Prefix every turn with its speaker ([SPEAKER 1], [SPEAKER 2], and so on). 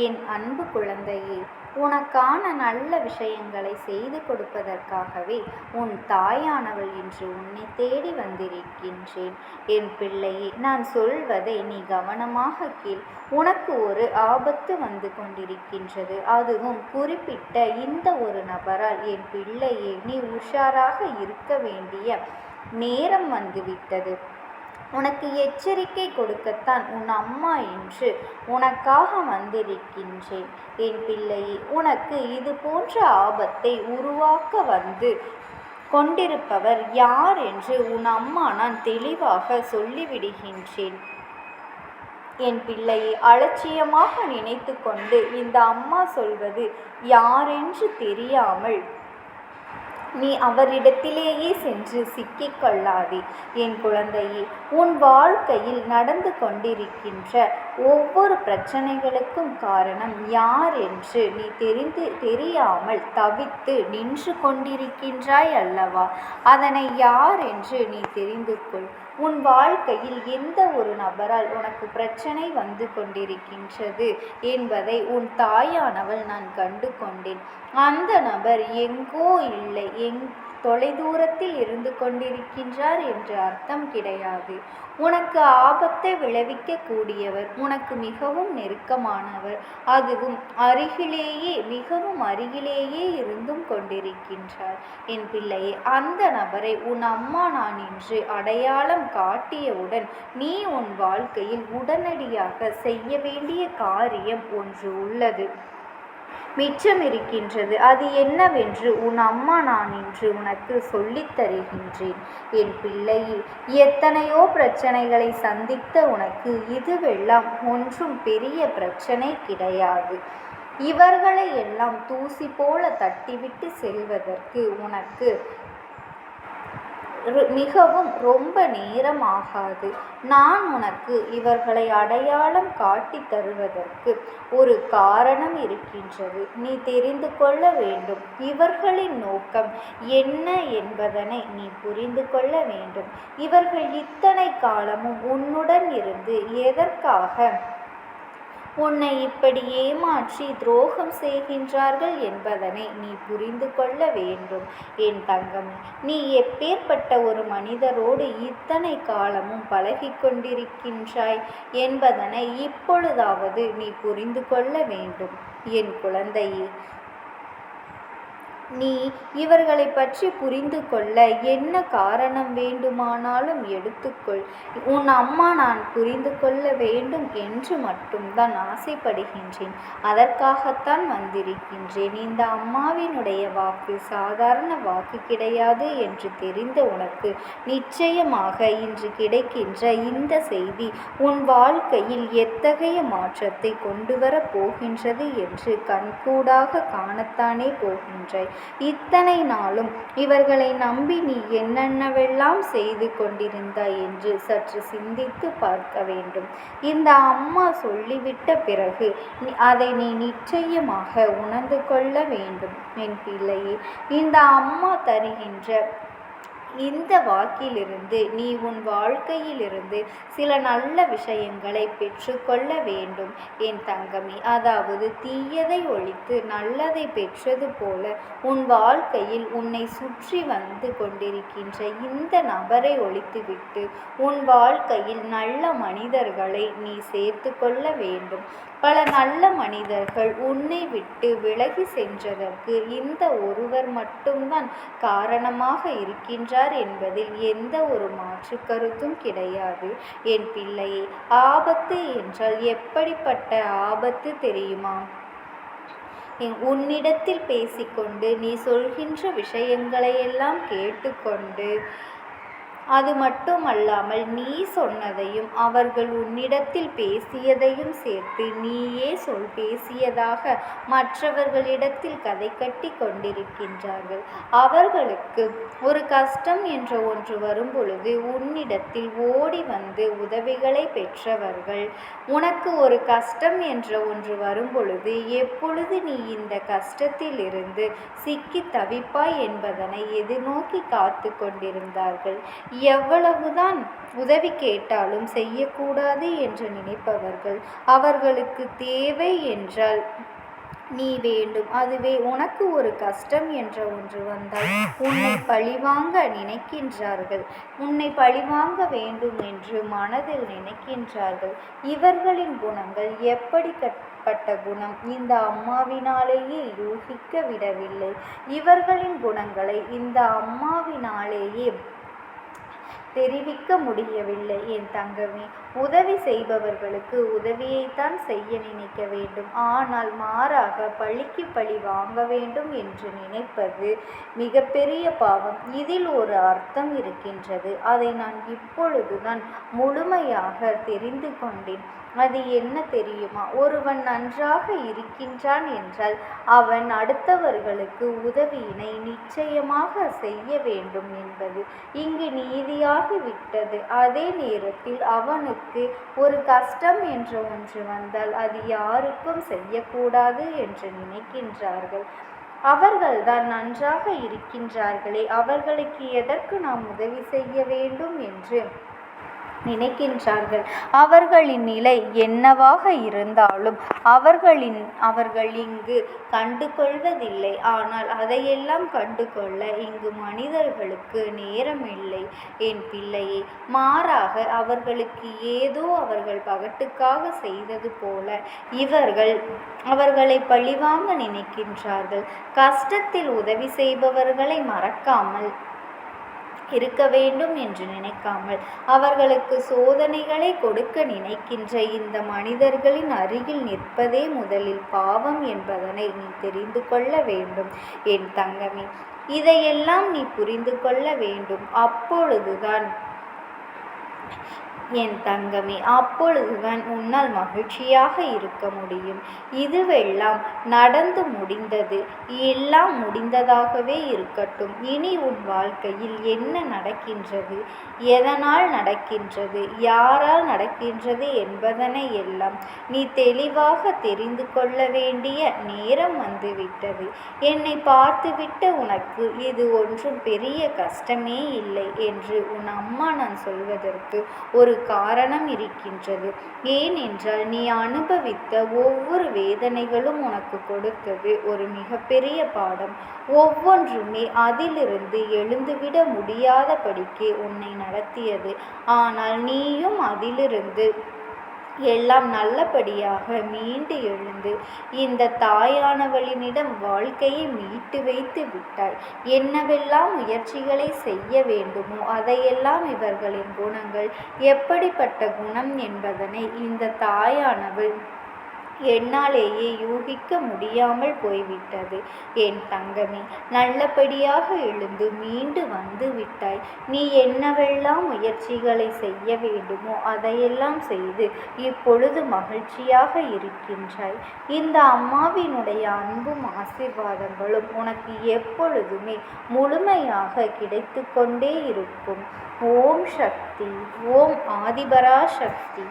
[SPEAKER 1] என் அன்பு குழந்தையே, உனக்கான நல்ல விஷயங்களை செய்து கொடுப்பதற்காகவே உன் தாயானவள் இன்று உன்னை தேடி வந்திருக்கின்றேன். என் பிள்ளையே, நான் சொல்வதை நீ கவனமாக கேள். உனக்கு ஒரு ஆபத்து வந்து கொண்டிருக்கின்றது. அதுவும் குறிப்பிட்ட இந்த ஒரு நபரால். என் பிள்ளையே, நீ உஷாராக இருக்க வேண்டிய நேரம் வந்துவிட்டது. உனக்கு எச்சரிக்கை கொடுக்கத்தான் உன் அம்மா என்று உனக்காக வந்திருக்கின்றேன். என் பிள்ளையே, உனக்கு இது போன்ற ஆபத்தை உருவாக்க வந்து கொண்டிருப்பவர் யார் என்று உன் அம்மா நான் தெளிவாக சொல்லிவிடுகின்றேன். என் பிள்ளையை அலட்சியமாக நினைத்து கொண்டு இந்த அம்மா சொல்வது யாரென்று தெரியாமல் நீ அவரிடத்திலேயே சென்று சிக்கிக்கொள்ளாதே. என் குழந்தையே, உன் வாழ்க்கையில் நடந்து கொண்டிருக்கின்ற ஒவ்வொரு பிரச்சனைகளுக்கும் காரணம் யார் என்று நீ தெரியாமல் தவித்து நின்று கொண்டிருக்கின்றாய் அல்லவா? அதனை யார் என்று நீ தெரிந்து கொள். உன் வாழ்க்கையில் எந்த ஒரு நபரால் உனக்கு பிரச்சனை வந்து கொண்டிருக்கின்றது என்பதை உன் தாயானவள் நான் கண்டு கொண்டேன். அந்த நபர் எங்கோ இல்லை, தொலைதூரத்தில் இருந்து கொண்டிருக்கின்றார் என்று அர்த்தம் கிடையாது. உனக்கு ஆபத்தை விளைவிக்க கூடியவர், உனக்கு மிகவும் நெருக்கமானவர், அதுவும் அருகிலேயே, மிகவும் அருகிலேயே இருந்தும் கொண்டிருக்கின்றார். என் பிள்ளையே, அந்த நபரை உன் அம்மா நான் இன்று அடையாளம் காட்டியவுடன் நீ உன் வாழ்க்கையில் உடனடியாக செய்ய வேண்டிய காரியம் ஒன்று உள்ளது, மிச்சம் இருக்கின்றது. அது என்னவென்று உன் அம்மா நான் இன்று உனக்கு சொல்லித் தருகின்றேன். என் பிள்ளையே, எத்தனையோ பிரச்சனைகளை சந்தித்த உனக்கு இதுவெல்லாம் ஒன்றும் பெரிய பிரச்சனை கிடையாது. இவர்களை எல்லாம் தூசி போல தட்டிவிட்டு செல்வதற்கு உனக்கு மிகவும் ரொம்ப நேரம் ஆகாது. நான் உனக்கு இவர்களை அடையாளம் காட்டி தருவதற்கு ஒரு காரணம் இருக்கின்றது. நீ தெரிந்து கொள்ள வேண்டும். இவர்களின் நோக்கம் என்ன என்பதனை நீ புரிந்து கொள்ள வேண்டும். இவர்கள் இத்தனை காலமும் உன்னுடன் இருந்து எதற்காக உன்னை இப்படி ஏமாற்றி துரோகம் செய்கின்றார்கள் என்பதனை நீ புரிந்து கொள்ள வேண்டும். என் தங்கமே, நீ எப்பேற்பட்ட ஒரு மனிதரோடு இத்தனை காலமும் பழகி கொண்டிருக்கின்றாய் என்பதனை இப்பொழுதாவது நீ புரிந்து கொள்ள வேண்டும். என் குழந்தையே, நீ இவர்களை பற்றி புரிந்து கொள்ள என்ன காரணம் வேண்டுமானாலும் எடுத்துக்கொள். உன் அம்மா நான் புரிந்து கொள்ள வேண்டும் என்று மட்டும்தான் ஆசைப்படுகின்றேன். அதற்காகத்தான் வந்திருக்கின்றேன். இந்த அம்மாவினுடைய வாக்கு சாதாரண வாக்கு கிடையாது என்று தெரிந்த உனக்கு நிச்சயமாக இன்று கிடைக்கின்ற இந்த செய்தி உன் வாழ்க்கையில் எத்தகைய மாற்றத்தை கொண்டு வரப் போகின்றது என்று கண்கூடாக காணத்தானே போகின்றாய். இத்தனை நாளும் இவர்களை நம்பி நீ என்னென்னவெல்லாம் செய்து கொண்டிருந்தாய் என்று சற்று சிந்தித்து பார்க்க வேண்டும். இந்த அம்மா சொல்லிவிட்ட பிறகு அதை நீ நிச்சயமாக உணர்ந்து கொள்ள வேண்டும். என் பிள்ளையே, இந்த அம்மா தருகின்ற இந்த வாக்கிலிருந்து நீ உன் வாழ்க்கையிலிருந்து சில நல்ல விஷயங்களை பெற்றுக்கொள்ள வேண்டும். என் தங்கமே, அதாவது தீயதை ஒழித்து நல்லதை பெற்றது போல உன் வாழ்க்கையில் உன்னை சுற்றி வந்து கொண்டிருக்கின்ற இந்த நபரை ஒழித்துவிட்டு உன் வாழ்க்கையில் நல்ல மனிதர்களை நீ சேர்த்து கொள்ள வேண்டும். பல நல்ல மனிதர்கள் உன்னை விட்டு விலகி சென்றதற்கு இந்த ஒருவர் மட்டும்தான் காரணமாக இருக்கின்றார் என்பதில் எந்த ஒரு மாற்று கருத்தும் கிடையாது. என் பிள்ளையே, ஆபத்து என்றால் எப்படிப்பட்ட ஆபத்து தெரியுமா? உன்னிடத்தில் பேசிக்கொண்டு நீ சொல்கின்ற விஷயங்களையெல்லாம் கேட்டுக்கொண்டு, அது மட்டுமல்லாமல் நீ சொன்னதையும் அவர்கள் உன்னிடத்தில் பேசியதையும் சேர்த்து நீயே பேசியதாக மற்றவர்களிடத்தில் கதை கட்டி கொண்டிருக்கின்றார்கள். அவர்களுக்கு ஒரு கஷ்டம் என்ற ஒன்று வரும்பொழுது உன்னிடத்தில் ஓடி வந்து உதவிகளை பெற்றவர்கள் உனக்கு ஒரு கஷ்டம் என்ற ஒன்று வரும்பொழுது எப்பொழுது நீ இந்த கஷ்டத்தில் இருந்து சிக்கி தவிப்பாய் என்பதனை எதிர்நோக்கி காத்து கொண்டிருந்தார்கள். எவ்வளவுதான் உதவி கேட்டாலும் செய்யக்கூடாது என்று நினைப்பவர்கள், அவர்களுக்கு தேவை என்றால் நீ வேண்டும். அதுவே உனக்கு ஒரு கஷ்டம் என்ற ஒன்று வந்தால் உன்னை பழிவாங்க நினைக்கின்றார்கள். உன்னை பழிவாங்க வேண்டும் என்று மனதில் நினைக்கின்றார்கள். இவர்களின் குணங்கள் எப்படிப்பட்ட குணம் இந்த அம்மாவினாலேயே யூகிக்க விடவில்லை. இவர்களின் குணங்களை இந்த அம்மாவினாலேயே தெரிவிக்க முடியவில்லை. என் தங்கமே, உதவி செய்பவர்களுக்கு உதவியைத்தான் செய்ய நினைக்க வேண்டும். ஆனால் மாறாக பழிக்கு பழி வாங்க வேண்டும் என்று நினைப்பது மிகப்பெரிய பாவம். இதில் ஒரு அர்த்தம் இருக்கின்றது. அதை நான் இப்பொழுதுதான் முழுமையாக தெரிந்து கொண்டேன். அது என்ன தெரியுமா? ஒருவன் நன்றாக இருக்கின்றான் என்றால் அவன் அடுத்தவர்களுக்கு உதவியினை நிச்சயமாக செய்ய வேண்டும் என்பது இங்கு நீதியாகிவிட்டது. அதே நேரத்தில் அவனுக்கு ஒரு கஷ்டம் என்ற ஒன்று வந்தால் அது யாருக்கும் செய்யக்கூடாது என்று நினைக்கின்றார்கள். அவர்கள்தான் நன்றாக இருக்கின்றார்களே, அவர்களுக்கு எதற்கு நாம் உதவி செய்ய வேண்டும் என்று நினைக்கின்றார்கள். அவர்களின் நிலை என்னவாக இருந்தாலும் அவர்கள் இங்கு கண்டு கொள்வதில்லை. ஆனால் அதையெல்லாம் கண்டு கொள்ள இங்கு மனிதர்களுக்கு நேரமில்லை என் பிள்ளையே. மாறாக அவர்களுக்கு ஏதோ அவர்கள் பகட்டுக்காக செய்தது போல அவர்களை பழிவாங்க நினைக்கின்றார்கள். கஷ்டத்தில் உதவி செய்பவர்களை மறக்காமல் இருக்க வேண்டும் என்று நினைக்காமல் அவர்களுக்கு சோதனைகளை கொடுக்க நினைக்கின்ற இந்த மனிதர்களின் அருகில் நிற்பதே முதலில் பாவம் என்பதனை நீ தெரிந்து கொள்ள வேண்டும் என் தங்கமே. இதையெல்லாம் நீ புரிந்து கொள்ள வேண்டும். அப்பொழுதுதான் உன்னால் மகிழ்ச்சியாக இருக்க முடியும். இதுவெல்லாம் நடந்து முடிந்தது. எல்லாம் முடிந்ததாகவே இருக்கட்டும். இனி உன் வாழ்க்கையில் என்ன நடக்கின்றது, எதனால் நடக்கின்றது, யாரால் நடக்கின்றது என்பதனை எல்லாம் நீ தெளிவாக தெரிந்து கொள்ள வேண்டிய நேரம் வந்துவிட்டது. என்னை பார்த்துவிட்ட உனக்கு இது ஒன்றும் பெரிய கஷ்டமே இல்லை என்று உன் அம்மா நான் சொல்வதற்கு ஒரு காரணம் இருக்கின்றது. ஏனென்றால் நீ அனுபவித்த ஒவ்வொரு வேதனைகளும் உனக்கு கொடுத்தது ஒரு மிகப்பெரிய பாடம். ஒவ்வொன்றுமே அதிலிருந்து எழுந்துவிட முடியாதபடிக்கு உன்னை நடத்தியது. ஆனால் நீயும் அதிலிருந்து எல்லாம் நல்லபடியாக மீண்டு எழுந்து இந்த தாயானவளினிடம் வாழ்க்கையை மீட்டு வைத்து விட்டாய். என்னவெல்லாம் முயற்சிகளை செய்ய வேண்டுமோ அதையெல்லாம் இவர்களின் குணங்கள் எப்படிப்பட்ட குணம் என்பதனை இந்த தாயானவள் என்னாலேயே யூகிக்க முடியாமல் போய்விட்டது. என் தங்கமே, நல்லபடியாக எழுந்து மீண்டு வந்து விட்டாய். நீ என்னவெல்லாம் முயற்சிகளை செய்ய வேண்டுமோ அதையெல்லாம் செய்து இப்பொழுது மகிழ்ச்சியாக இருக்கின்றாய். இந்த அம்மாவினுடைய அன்பும் ஆசீர்வாதங்களும் உனக்கு எப்பொழுதுமே முழுமையாக கிடைத்து கொண்டே இருக்கும். ஓம் சக்தி. ஓம் ஆதிபரா சக்தி.